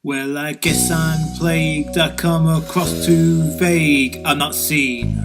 Well, I guess I'm plagued. I come across too vague. I'm not seen.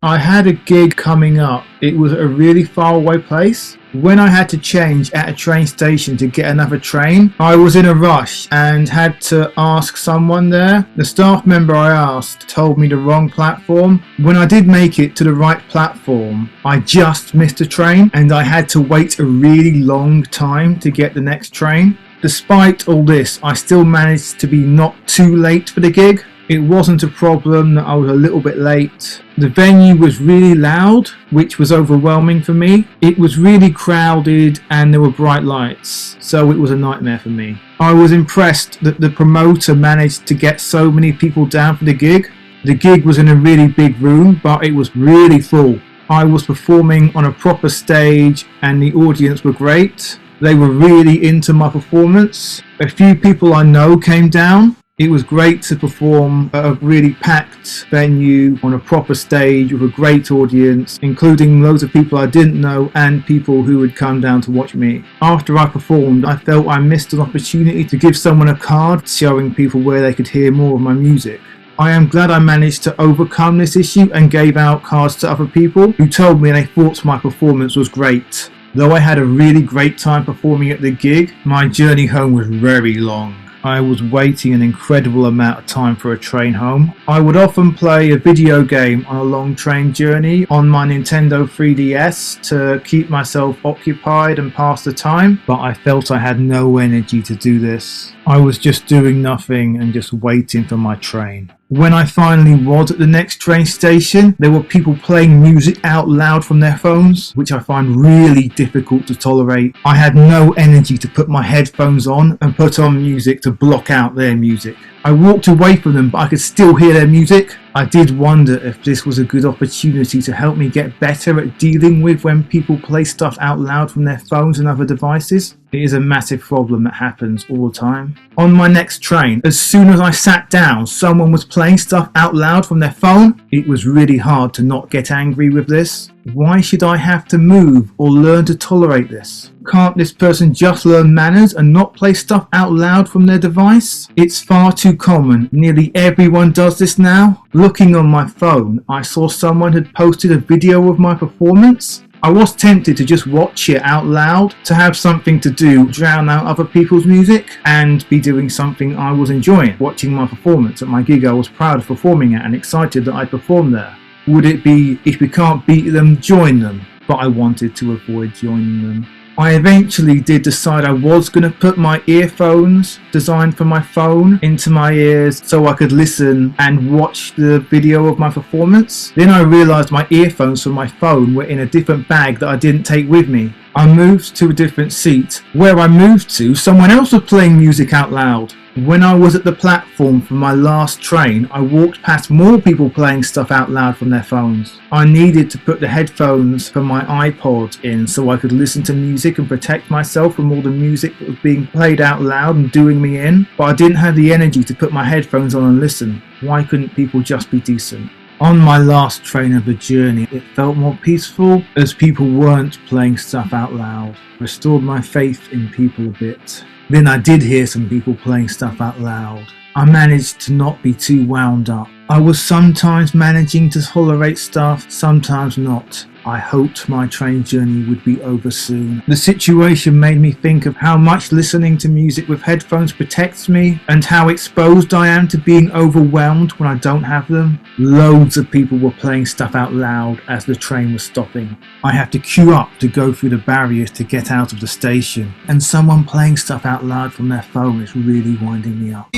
I had a gig coming up. It was a really far away place. When I had to change at a train station to get another train, I was in a rush and had to ask someone there. The staff member I asked told me the wrong platform. When I did make it to the right platform, I just missed a train and I had to wait a really long time to get the next train. Despite all this, I still managed to be not too late for the gig. It wasn't a problem that I was a little bit late. The venue was really loud, which was overwhelming for me. It was really crowded and there were bright lights, so it was a nightmare for me. I was impressed that the promoter managed to get so many people down for the gig. The gig was in a really big room, but it was really full. I was performing on a proper stage and the audience were great. They were really into my performance. A few people I know came down. It was great to perform at a really packed venue on a proper stage with a great audience, including loads of people I didn't know and people who would come down to watch me. After I performed, I felt I missed an opportunity to give someone a card showing people where they could hear more of my music. I am glad I managed to overcome this issue and gave out cards to other people who told me they thought my performance was great. Though I had a really great time performing at the gig, my journey home was very long. I was waiting an incredible amount of time for a train home. I would often play a video game on a long train journey on my Nintendo 3DS to keep myself occupied and pass the time, but I felt I had no energy to do this. I was just doing nothing and just waiting for my train. When I finally was at the next train station, there were people playing music out loud from their phones, which I find really difficult to tolerate. I had no energy to put my headphones on and put on music to block out their music. I walked away from them, but I could still hear their music. I did wonder if this was a good opportunity to help me get better at dealing with when people play stuff out loud from their phones and other devices. It is a massive problem that happens all the time. On my next train, as soon as I sat down, someone was playing stuff out loud from their phone. It was really hard to not get angry with this. Why should I have to move or learn to tolerate this? Can't this person just learn manners and not play stuff out loud from their device? It's far too common. Nearly everyone does this now. Looking on my phone, I saw someone had posted a video of my performance. I was tempted to just watch it out loud, to have something to do, drown out other people's music, and be doing something I was enjoying, watching my performance at my gig I was proud of performing at and excited that I'd performed there. Would it be, if we can't beat them, join them? But I wanted to avoid joining them. I eventually did decide I was going to put my earphones, designed for my phone, into my ears so I could listen and watch the video of my performance. Then I realised my earphones from my phone were in a different bag that I didn't take with me. I moved to a different seat. Where I moved to, someone else was playing music out loud. When I was at the platform for my last train, I walked past more people playing stuff out loud from their phones. I needed to put the headphones for my iPod in so I could listen to music and protect myself from all the music that was being played out loud and doing me in, but I didn't have the energy to put my headphones on and listen. Why couldn't people just be decent? On my last train of the journey, it felt more peaceful as people weren't playing stuff out loud. Restored my faith in people a bit. Then I did hear some people playing stuff out loud. I managed to not be too wound up. I was sometimes managing to tolerate stuff, sometimes not. I hoped my train journey would be over soon. The situation made me think of how much listening to music with headphones protects me and how exposed I am to being overwhelmed when I don't have them. Loads of people were playing stuff out loud as the train was stopping. I had to queue up to go through the barriers to get out of the station, and someone playing stuff out loud from their phone is really winding me up.